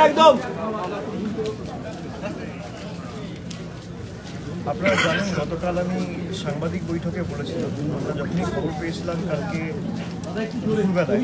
একদম। আপনারা জানেন গতকাল আমি সাংবাদিক বৈঠকে বলেছিলাম, আমরা যখনই খবর পেয়েছিলাম কালকে দুপুরবেলায়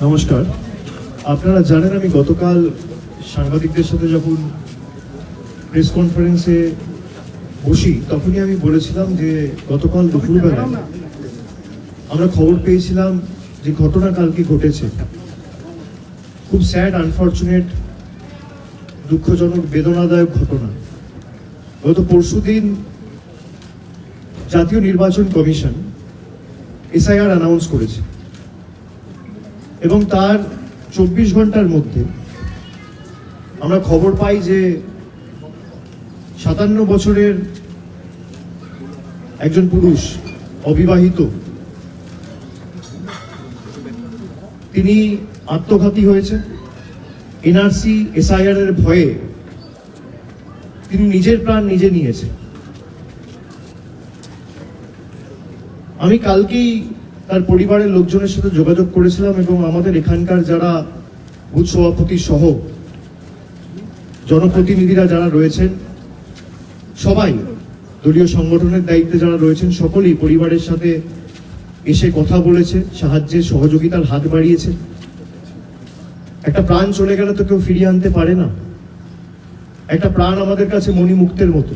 নমস্কার। আপনারা জানেন আমি গতকাল সাংবাদিকদের সাথে যখন প্রেস কনফারেন্সে বসি তখনই আমি বলেছিলাম যে গতকাল দুপুরবেলায় আমরা খবর পেয়েছিলাম যে ঘটনা কালকে ঘটেছে, খুব স্যাড, আনফর্চুনেট, দুঃখজনক, বেদনাদায়ক ঘটনা। গত পরশুদিন জাতীয় নির্বাচন কমিশন এসআইআর অ্যানাউন্স করেছে এবং তার 24 ঘন্টার মধ্যে আমরা খবর পাই যে 57 বছরের একজন পুরুষ, অবিবাহিত, তিনি আত্মঘাতী হয়েছে। এনআরসি এসআইআর এর ভয়ে তিনি নিজের প্রাণ নিজে নিয়েছে। আমি কালকেই তার পরিবারের লোকজনের সাথে যোগাযোগ করেছিলাম এবং আমাদের এখানকার যারা বুথ সভাপতি সহ জনপ্রতিনিধিরা যারা রয়েছেন, সবাই দলীয় সংগঠনের দায়িত্বে যারা রয়েছেন, সকলেই পরিবারের সাথে এসে কথা বলেছে, সাহায্যের সহযোগিতার হাত বাড়িয়েছে। একটা প্রাণ চলে গেলে তো কেউ ফিরিয়ে আনতে পারে না। একটা প্রাণ আমাদের কাছে মণিমুক্তের মতো।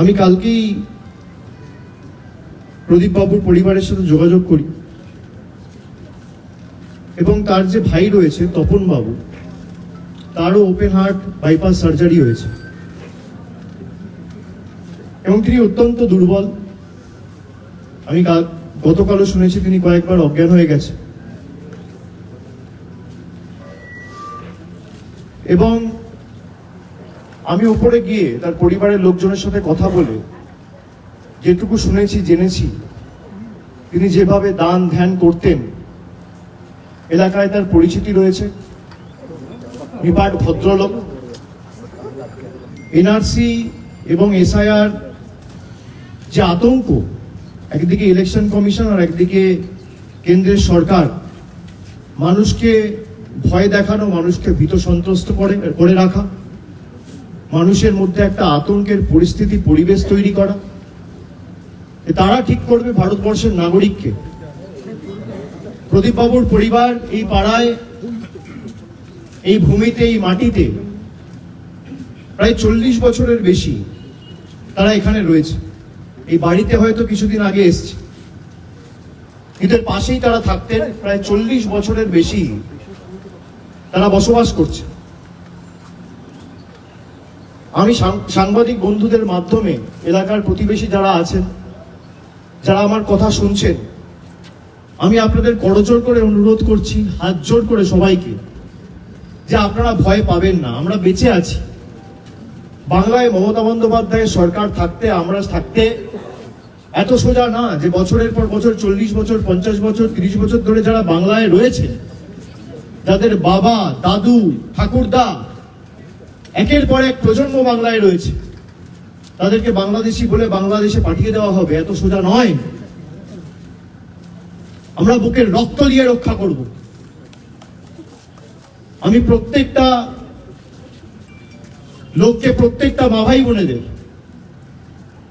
আমি কালকেই প্রদীপ বাবুর পরিবারের সাথে যোগাযোগ করি এবং তার যে ভাই রয়েছে তপন বাবু, তারও ওপেন হার্ট বাইপাস সার্জারি হয়েছে এবং তিনি অত্যন্ত দুর্বল। আমি গতকালও শুনেছি তিনি কয়েকবার অজ্ঞান হয়ে গেছে এবং আমি উপরে গিয়ে তার পরিবারের লোকজনের সাথে কথা বলে যেটুকু শুনেছি, জেনেছি, তিনি যেভাবে দান ধ্যান করতেন, এলাকায় তার পরিচিতি রয়েছে, নিপাট ভদ্রলোক। এনআরসি এবং এসআইআর যে আতঙ্ক, একদিকে ইলেকশন কমিশন আর একদিকে কেন্দ্রের সরকার, মানুষকে ভয় দেখানো, মানুষকে ভীত সন্ত্রস্ত করে রাখা, মানুষের মধ্যে একটা আতঙ্কের পরিস্থিতি, পরিবেশ তৈরি করা, তারা ঠিক করবে ভারতবর্ষের নাগরিককে। প্রদীপ বাবুর পরিবার এই পাড়ায়, এই ভূমিতে, এই মাটিতে প্রায় 40 বছরের বেশি তারা এখানে রয়েছে। এই বাড়িতে হয়তো কিছুদিন আগে এসছে, এদের পাশেই তারা থাকতেন। প্রায় 40 বছরের বেশি তারা বসবাস করছে। আমি সাংবাদিক বন্ধুদের মাধ্যমে এলাকার প্রতিবেশী যারা আছেন, যারা আমার কথা শুনছেন, আমি আপনাদের করজোড় করে অনুরোধ করছি, হাত জোড় করে সবাইকে, যে আপনারা ভয় পাবেন না। আমরা বেঁচে আছি। বাংলায় মমতা বন্দ্যোপাধ্যায়ের সরকার থাকতে, আমরা থাকতে এত সোজা না যে বছরের পর বছর, 40 বছর, 50 বছর, 30 বছর ধরে যারা বাংলায় রয়েছে, যাদের বাবা, দাদু, ঠাকুরদা, একের পর এক প্রজন্ম বাংলায় রয়েছে, তাদেরকে বাংলাদেশি বলে বাংলাদেশে পাঠিয়ে দেওয়া হবে, এত সোজা নয়। আমরা বুকের রক্ত দিয়ে রক্ষা করব। আমি প্রত্যেকটা লোককে, প্রত্যেকটা মা ভাই বোনেদের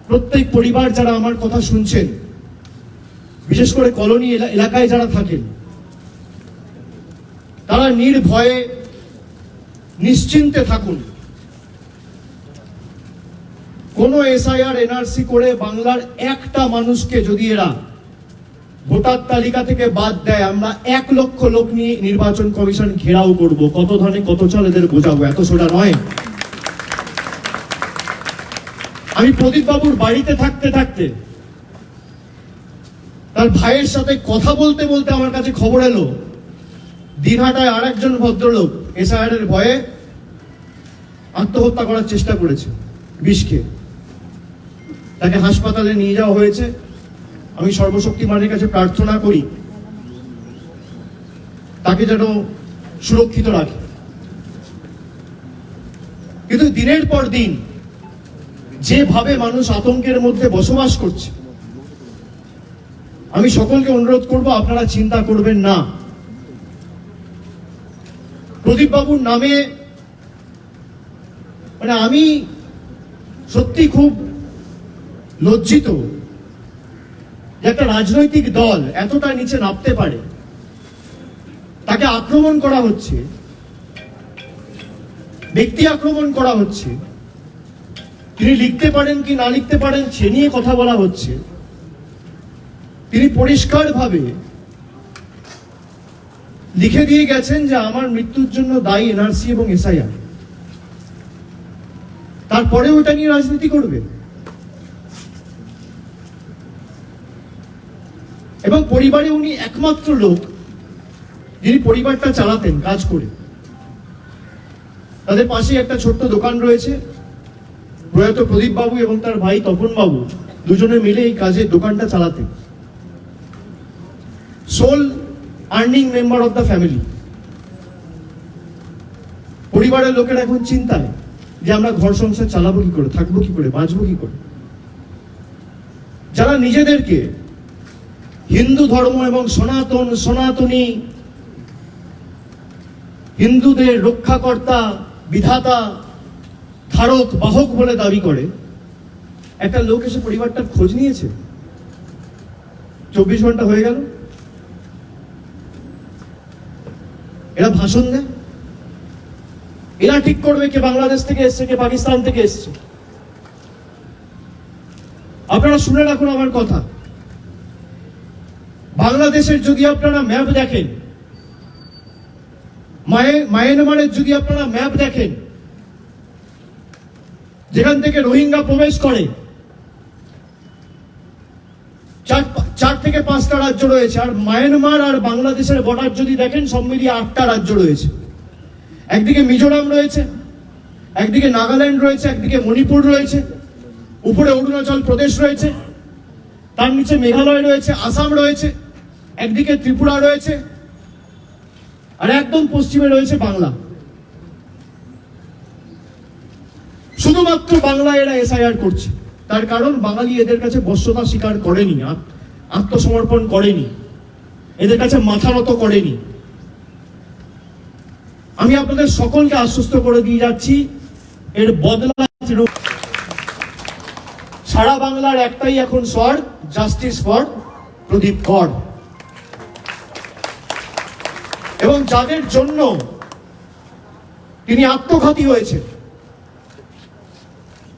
প্রত্যেক পরিবার যারা আমার কথা শুনছেন, বিশেষ করে কলোনি এলাকায় যারা থাকেন, তারা নির্ভয়ে নিশ্চিন্তে থাকুন। কোন এসআইআর এনআরসি করে বাংলার একটা মানুষকে যদি এরা ভোটার তালিকা থেকে বাদ দেয়, আমরা 1 লক্ষ লোক নিয়ে নির্বাচন কমিশন ঘেরাও করব। কত ধানে কত চাল এদের বোঝাবো, এত সোজা নয়। আমি প্রদীপ বাবুর বাড়িতে থাকতে থাকতে তার ভাইয়ের সাথে কথা বলতে বলতে আমার কাছে খবর এলো দিনহাটায় আর একজন ভদ্রলোক এসআইআর এর ভয়ে আত্মহত্যা করার চেষ্টা করেছে বিষ খেয়ে। তাকে হাসপাতালে নিয়ে যাওয়া হয়েছে। আমি সর্বশক্তিমানের কাছে প্রার্থনা করি তাকে যেন সুরক্ষিত রাখে। কিন্তু দিনের পর দিন যেভাবে মানুষ আতঙ্কের মধ্যে বসবাস করছে, আমি সকলকে অনুরোধ করব আপনারা চিন্তা করবেন না। প্রদীপ বাবুর নামে মানে আমি সত্যি খুব লজ্জিত যে একটা রাজনৈতিক দল এতটা নিচে নামতে পারে। তাকে আক্রমণ করা হচ্ছে, ব্যক্তি আক্রমণ করা হচ্ছে, তিনি লিখতে পারেন কি না লিখতে পারেন সে নিয়ে কথা বলা হচ্ছে। তিনি পরিষ্কারভাবে লিখে দিয়ে গেছেন যে আমার মৃত্যুর জন্য দায়ী এনআরসি এবং এসআইআর। তারপরে ওটা নিয়ে রাজনীতি করবে। এবং পরিবারে উনি একমাত্র লোক যিনি পরিবারটা চালাতেন কাজ করে। তাদের পাশে একটা ছোট্ট দোকান রয়েছে। প্রয়াত প্রদীপ বাবু এবং তার ভাই তপন বাবু দুজনে মিলে এই কাজে দোকানটা চালাতেন। Soul earning member of the family. পরিবারের লোকেরা এখন চিন্তায় যে আমরা ঘর সংসার চালাবো কি করে, থাকবো কি করে, বাঁচবো কি করে। যারা নিজেদেরকে হিন্দু ধর্ম এবং সনাতনী হিন্দুদের রক্ষাকর্তা, বিধাতা, ধারক, বাহক বলে দাবি করে, একটা লোক এসে পরিবারটার খোঁজ নিয়েছে। 24 ঘন্টা হয়ে গেল, এরা ভাষণ দেয়। এরা ঠিক করবে কে বাংলাদেশ থেকে এসছে, কে পাকিস্তান থেকে এসছে। আপনারা শুনে রাখুন আমার কথা। বাংলাদেশের যদি আপনারা ম্যাপ দেখেন, মায়ানমারের যদি আপনারা ম্যাপ দেখেন, যেখান থেকে রোহিঙ্গা প্রবেশ করে, 4 থেকে 5টা রাজ্য রয়েছে। আর মায়ানমার আর বাংলাদেশের বর্ডার যদি দেখেন, সব মিলিয়ে 8টা রাজ্য রয়েছে। একদিকে মিজোরাম রয়েছে, একদিকে নাগাল্যান্ড রয়েছে, একদিকে মণিপুর রয়েছে, উপরে অরুণাচল প্রদেশ রয়েছে, তার নিচে মেঘালয় রয়েছে, আসাম রয়েছে, একদিকে ত্রিপুরা রয়েছে, আর একদম পশ্চিমে রয়েছে বাংলা। শুধুমাত্র বাংলা এরা এসআইআর করছে। তার কারণ বাঙালি এদের কাছে বশ্যতা স্বীকার করেনি, আত্মসমর্পণ করেনি, এদের কাছে মাথা নত করেনি। আমি আপনাদের সকলকে আশ্বস্ত করে দিয়ে যাচ্ছি, এর বদলা সারা বাংলার একটাই এখন স্বর, জাস্টিস ফর প্রদীপ কর। এবং যাদের জন্য তিনি আত্মঘাতী হয়েছে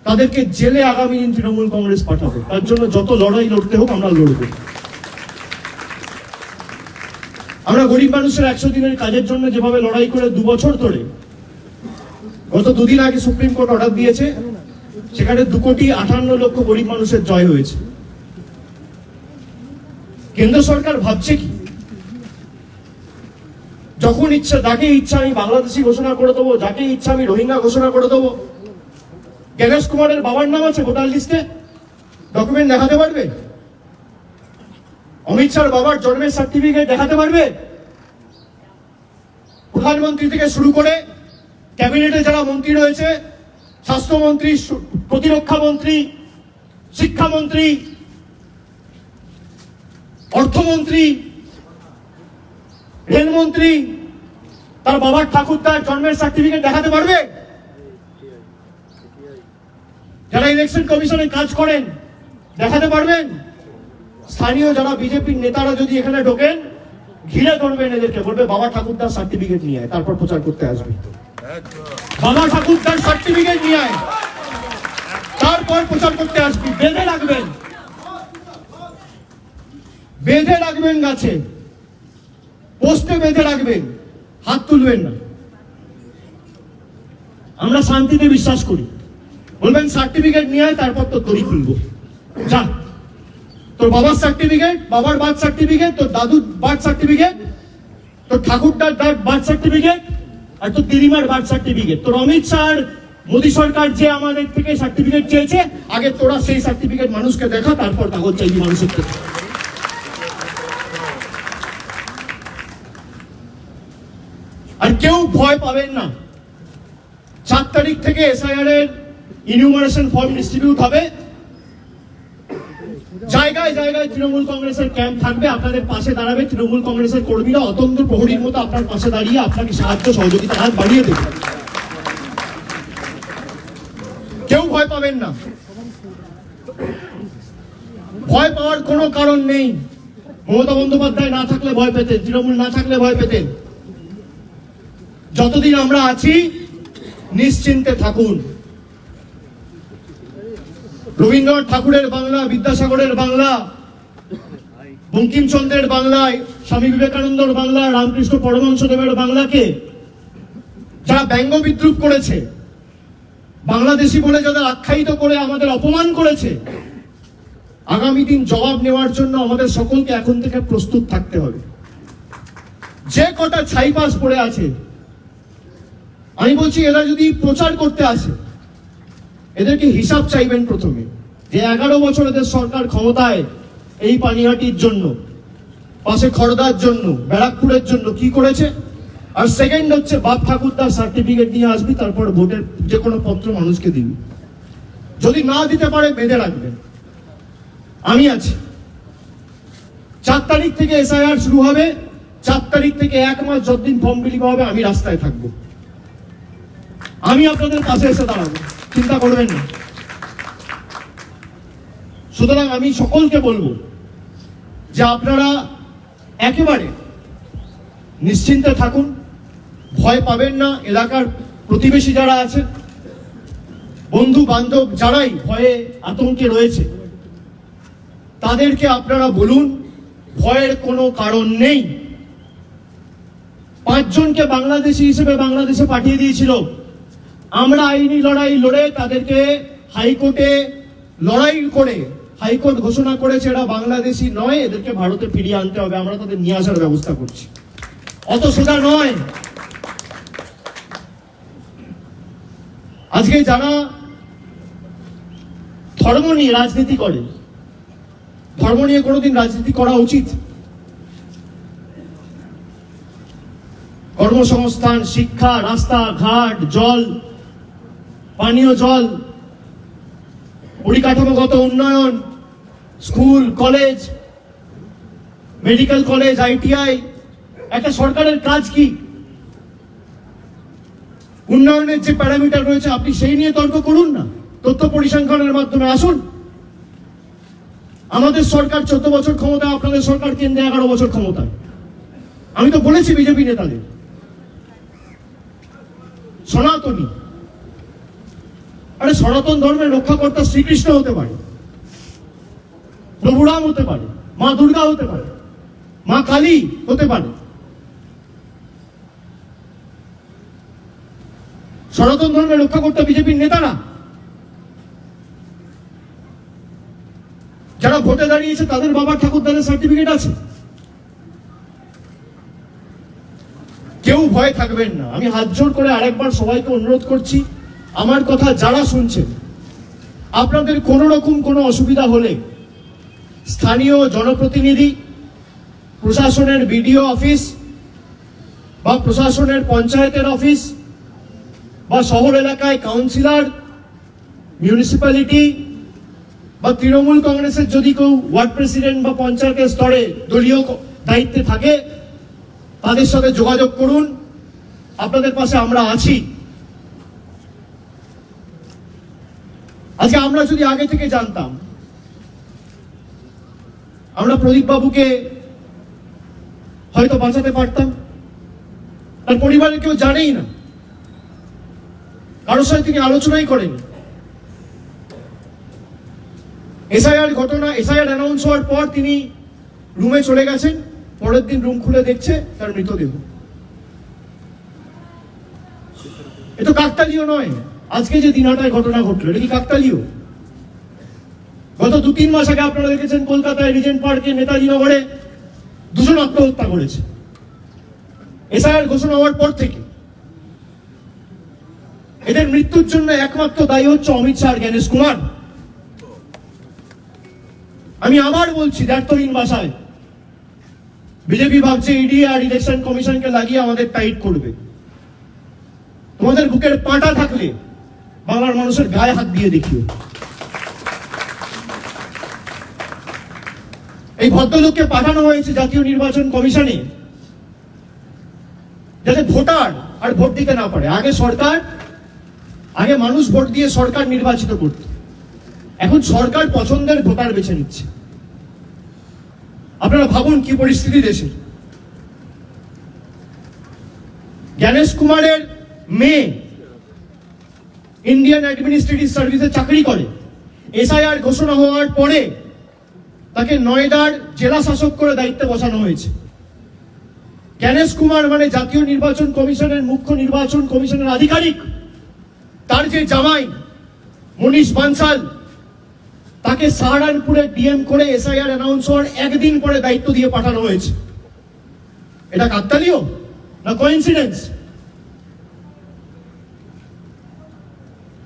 তাদেরকে জেলে আগামী দিন তৃণমূল কংগ্রেস পাঠাবে। তার জন্য যত লড়াই লড়তে হোক আমরা লড়ব। আমরা গরিব মানুষের 100 দিনের কাজের জন্য যেভাবে লড়াই করে 2 বছর ধরে, গত 2 দিন আগে সুপ্রিম কোর্ট অর্ডার দিয়েছে, সেখানে 2,58,00,000 গরিব মানুষের জয় হয়েছে। কেন্দ্র সরকার ভাবছে কি, যখন ইচ্ছা যাকে ইচ্ছা আমি বাংলাদেশি ঘোষণা করে দেবো, যাকে ইচ্ছা আমি রোহিঙ্গা ঘোষণা করে দেবো। গণেশ কুমারের বাবার নাম আছে ভোটার লিস্টে, ডকুমেন্ট দেখাতে পারবে? অমিত শাহর বাবার জন্মের সার্টিফিকেট দেখাতে পারবে? প্রধানমন্ত্রী থেকে শুরু করে ক্যাবিনেটে যারা মন্ত্রী রয়েছে, স্বাস্থ্যমন্ত্রী, প্রতিরক্ষা মন্ত্রী, শিক্ষামন্ত্রী, অর্থমন্ত্রী, রেলমন্ত্রী, তার বাবার ঠাকুরদার জন্মের সার্টিফিকেট দেখাতে পারবে? যারা ইলেকশন কমিশনে কাজ করেন দেখাতে পারবেন? স্থানীয় যারা বিজেপির নেতারা যদি এখানে ঢোকেন, ঘিরে ধরবেন এদেরকে, বলবে বাবা ঠাকুরদার সার্টিফিকেট নিয়ে আয়, তারপর প্রচার করতে আসবে। বাবা ঠাকুরদার সার্টিফিকেট নিয়ে আয়, তারপর প্রচার করতে আসবি। বেঁধে রাখবেন, বেঁধে রাখবেন গাছে, পোস্টে বেঁধে রাখবেন, হাত তুলবেন না। আমরা শান্তিতে বিশ্বাস করি। বলবেন সার্টিফিকেট নিয়ে আয়, তারপর তো দড়ি খুলবো। যা, তোর বাবার সার্টিফিকেট, বাবার বার্থ সার্টিফিকেট, তোর দাদুর বার্থ সার্টিফিকেট, তোর ঠাকুরদার বার্থ সার্টিফিকেট, আর তোর দিদিমার বার্থ সার্টিফিকেট। তোর অমিত শাহ, মোদী সরকার যে আমাদের থেকে সার্টিফিকেট চেয়েছে, আগে তোরা সেই সার্টিফিকেট মানুষকে দেখা, তারপর কাগজ চাইবি মানুষের থেকে। আর কেউ ভয় পাবেন না। 4 তারিখ থেকে এসআইআর এর ইনিউমারেশন ফর্ম ডিস্ট্রিবিউট হবে। জায়গায় জায়গায় তৃণমূল কংগ্রেসের ক্যাম্প থাকবে, আপনাদের পাশে দাঁড়াবে তৃণমূল কংগ্রেসের কর্মীরা, অতন্ত্র প্রহরীর মতো আপনার পাশে দাঁড়িয়ে আপনাকে সাহায্য সহযোগিতা হাত বাড়িয়ে দেবে। কেউ ভয় পাবেন না, ভয় পাওয়ার কোনো কারণ নেই। মমতা বন্দ্যোপাধ্যায় না থাকলে ভয় পেতেন, তৃণমূল না থাকলে ভয় পেতেন। যতদিন আমরা আছি নিশ্চিন্তে থাকুন। রবীন্দ্রনাথ ঠাকুরের বাংলা, বিদ্যাসাগরের বাংলা, বঙ্কিমচন্দ্রের বাংলায়, স্বামী বিবেকানন্দর বাংলা, রামকৃষ্ণ পরমহংসদেবের বাংলাকে যারা ব্যঙ্গ বিদ্রুপ করেছে, বাংলাদেশি বলে যাদের আখ্যায়িত করে আমাদের অপমান করেছে, আগামী দিন জবাব নেওয়ার জন্য আমাদের সকলকে এখন থেকে প্রস্তুত থাকতে হবে। যে কটা ছাইপাস পড়ে আছে, আমি বলছি এরা যদি প্রচার করতে আসে, এদেরকে হিসাব চাইবেন প্রথমে, যে 11 বছর এদের সরকার ক্ষমতায় এই পানিহাটির জন্য, পাশে খড়দার জন্য, ব্যারাকপুরের জন্য কি করেছে। আর সেকেন্ড হচ্ছে বাপ ঠাকুরদার সার্টিফিকেট নিয়ে আসবি, তারপর ভোটের যে কোনো পত্র মানুষকে দিবি। যদি না দিতে পারে বেঁধে রাখবেন, আমি আছি। 4 তারিখ থেকে এসআইআর শুরু হবে। 4 তারিখ থেকে 1 মাস যতদিন ফর্ম বিলি হবে, আমি রাস্তায় থাকবো। আমি আপনাদের পাশে এসে দাঁড়াবো, চিন্তা করবেন না। সুতরাং আমি সকলকে বলবো যে আপনারা একেবারে নিশ্চিন্তে থাকুন, ভয় পাবেন না। এলাকার প্রতিবেশী যারা আছে, বন্ধু বান্ধব যারাই ভয়ে আতঙ্কে রয়েছে, তাদেরকে আপনারা বলুন ভয়ের কোনো কারণ নেই। 5 জনকে বাংলাদেশি হিসেবে বাংলাদেশে পাঠিয়ে দিয়েছিল। আমরা আইনি লড়াই লড়ে তাদেরকে হাইকোর্টে লড়াই করে হাইকোর্ট ঘোষণা করেছে এরা বাংলাদেশি নয়, এদেরকে ভারতে ফিরিয়ে আনতে হবে। আমরা তাদের নিয়ে আসার ব্যবস্থা করছি। অত সোজা নয়। আজকে যারা ধর্ম নিয়ে রাজনীতি করে, ধর্ম নিয়ে কোনোদিন রাজনীতি করা উচিত? কর্মসংস্থান, শিক্ষা, রাস্তা ঘাট, জল, পানীয় জল, পরিকাঠামোগত উন্নয়ন, school college, medical college, ITI, একটা সরকারের কাজ কি? উন্নয়নের যে প্যারামিটার রয়েছে আপনি সেই নিয়ে তর্ক করুন না, তথ্য পরিসংখ্যানের মাধ্যমে আসুন। আমাদের সরকার 14 বছর ক্ষমতায়, আপনাদের সরকার কেন্দ্রে 11 বছর ক্ষমতায়। আমি তো বলেছি বিজেপি নেতাদের, সনাতনী, আরে সনাতন ধর্মের রক্ষাকর্তা শ্রীকৃষ্ণ হতে পারে, প্রভু রাম হতে পারে, মা দুর্গা হতে পারে, মা কালী হতে পারে। সনাতন ধর্মের রক্ষাকর্তা বিজেপির নেতারা, যারা ভোটে দাঁড়িয়েছে তাদের বাবার ঠাকুরদাদের সার্টিফিকেট আছে। কেউ ভয় থাকবেন না। আমি হাত জোর করে আরেকবার সবাইকে অনুরোধ করছি, আমার কথা যারা শুনছেন, আপনাদের কোনো রকম কোনো অসুবিধা হলে স্থানীয় জনপ্রতিনিধি, প্রশাসনের বিডিও অফিস বা প্রশাসনের পঞ্চায়েতের অফিস বা শহর এলাকায় কাউন্সিলর, মিউনিসিপ্যালিটি বা তৃণমূল কংগ্রেসের যদি কেউ ওয়ার্ড প্রেসিডেন্ট বা পঞ্চায়েতের স্তরে দলীয় দায়িত্বে থাকে, তাদের সাথে যোগাযোগ করুন। আপনাদের পাশে আমরা আছি। আজকে আমরা যদি আগে থেকে জানতাম আমরা প্রদীপ বাবুকে হয়তো বাঁচাতে পারতাম। তার পরিবারের কেউ জানেই না, কারোর সাথে তিনি আলোচনাই করেন। এসআইআর ঘটনা, এসআইআর অ্যানাউন্স হওয়ার পর তিনি রুমে চলে গেছেন, পরের দিন রুম খুলে দেখছে তার মৃতদেহ। এ তো কাকতালীয় নয়। আজকে যে দিনহাটায় ঘটনা ঘটলো, এটা কি কাকতালীয়? গত 2-3 মাস আগে আপনারা দেখেছেন কলকাতায় রিজেন্ট পার্কে, নেতাজি নগরে 2 জন আত্মহত্যা করেছে। এসআইআর ঘোষণা হওয়ার পর থেকে এদের মৃত্যুর জন্য একমাত্র দায়ী হচ্ছে অমিত শাহ আর জ্ঞানেশ কুমার। আমি আবার বলছি দায়িত্বহীন ভাষায়, বিজেপি ভাবছে ইডি আর ইলেকশন কমিশনকে লাগিয়ে আমাদের টাইট করবে। তোমাদের বুকের পাটা থাকলে বাংলার মানুষের গায়ে হাত দিয়ে দেখিও। এই ভদ্রলোককে পাঠানো হয়েছে জাতীয় নির্বাচন কমিশনে যাতে ভোটার আর ভোট দিতে না পারে। আগে মানুষ ভোট দিয়ে সরকার নির্বাচিত করত, এখন সরকার পছন্দের ভোটার বেছে নিচ্ছে। আপনারা ভাবুন কি পরিস্থিতি দেশের। জ্ঞানেশ কুমারের মেয়ে ইন্ডিয়ান অ্যাডমিনিস্ট্রেটিভ সার্ভিসে চাকরি করে। এসআইআর ঘোষণা হওয়ার পরে তাকে নয়ডার জেলা শাসক করে দায়িত্বে বসানো হয়েছে। জ্ঞানেশ কুমার মানে জাতীয় নির্বাচন কমিশনের মুখ্য নির্বাচন কমিশনের আধিকারিক। তার যে জামাই মনীষ বানসাল, তাকে সাহারানপুরে ডিএম করে এসআইআর অ্যানাউন্স হওয়ার একদিন পরে দায়িত্ব দিয়ে পাঠানো হয়েছে। এটা কাকতালীয় না কোইন্সিডেন্স?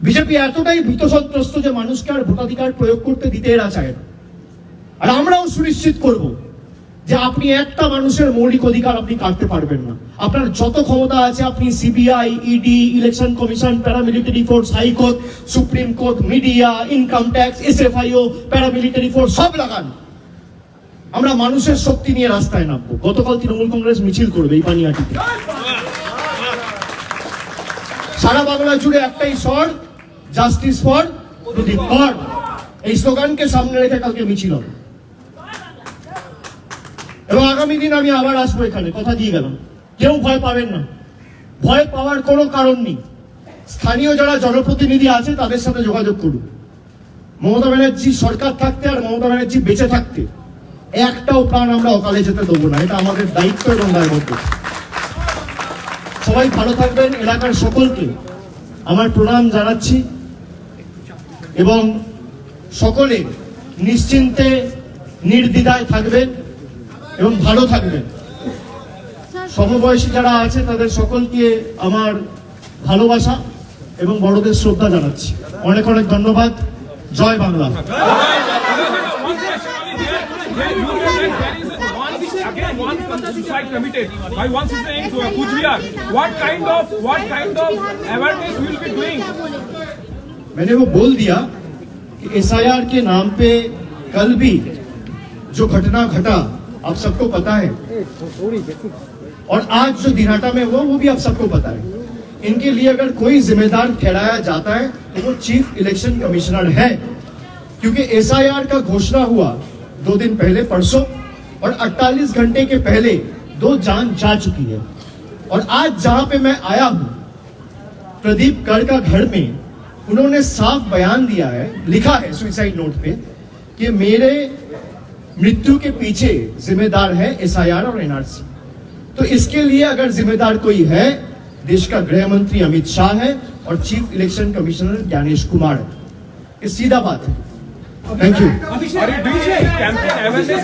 বিজেপি এতটাই ভীতসন্ত্রস্ত যে মানুষকে আর ভোটাধিকার প্রয়োগ করতে দিতে এরা চায় না। আর আমরাও সুনিশ্চিত করব যে আপনি একটা মানুষের মৌলিক অধিকার আপনি কাটতে পারবেন না। আপনার যত ক্ষমতা আছে আপনি CBI, ED, election commission, paramilitary force, high court, supreme court, media, income tax, SFIO, paramilitary force সব লাগান। আমরা মানুষের শক্তি নিয়ে রাস্তায় নামবো। গতকাল তৃণমূল কংগ্রেস মিছিল করবে এই পানিহাটিতে। সারা বাংলা জুড়ে একটাই স্বর, জাস্টিস ফর প্রদীপ কর। এই স্লোগানকে সামনে রেখে কালকে মিছিল হবে এবং আগামী দিন আমি আবার আসবো এখানে, কথা দিয়ে গেলাম। কেউ ভয় পাবেন না, ভয় পাওয়ার কোনো কারণ নেই। স্থানীয় যারা জনপ্রতিনিধি আছে তাদের সাথে যোগাযোগ করুন। মমতা ব্যানার্জি সরকার থাকতে আর মমতা ব্যানার্জি বেঁচে থাকতে একটাও প্রাণ আমরা অকালে যেতে দেবো না। এটা আমাদের দায়িত্ব এবং দায়বদ্ধ। সবাই ভালো থাকবেন। এলাকার সকলকে আমার প্রণাম জানাচ্ছি এবং সকলে নিশ্চিন্তে নির্দ্বিধায় থাকবেন এবং ভালো থাকবেন। সমবয়সী যারা আছে তাদের সকলকে আমার ভালোবাসা এবং বড়দের শ্রদ্ধা জানাচ্ছি। অনেক অনেক ধন্যবাদ। জয় Bangla. Again, one suicide committed by one citizen in Kuchbihar. What kind of awareness we will be doing? मैंने वो बोल दिया कि एसआईआर के नाम पे कल भी जो घटना घटा आप सबको पता है, और आज जो दिनहाटा में हुआ वो भी आप सबको पता है। इनके लिए अगर कोई जिम्मेदार ठहराया जाता है तो वो चीफ इलेक्शन कमिश्नर है, क्योंकि एसआईआर का घोषणा हुआ 2 दिन पहले परसों, और 48 घंटे के पहले 2 जान जा चुकी है। और आज जहां पे मैं आया हूं प्रदीप कर का घर में, उन्होंने साफ बयान दिया है, लिखा है सुसाइड नोट पे कि मेरे मृत्यु के पीछे जिम्मेदार है एसआईआर और एनआरसी। तो इसके लिए अगर जिम्मेदार कोई है, देश का गृह मंत्री अमित शाह है और chief election commissioner Gyanesh Kumar है। ये सीधा बात है। Thank you. Are you doing campaign awareness?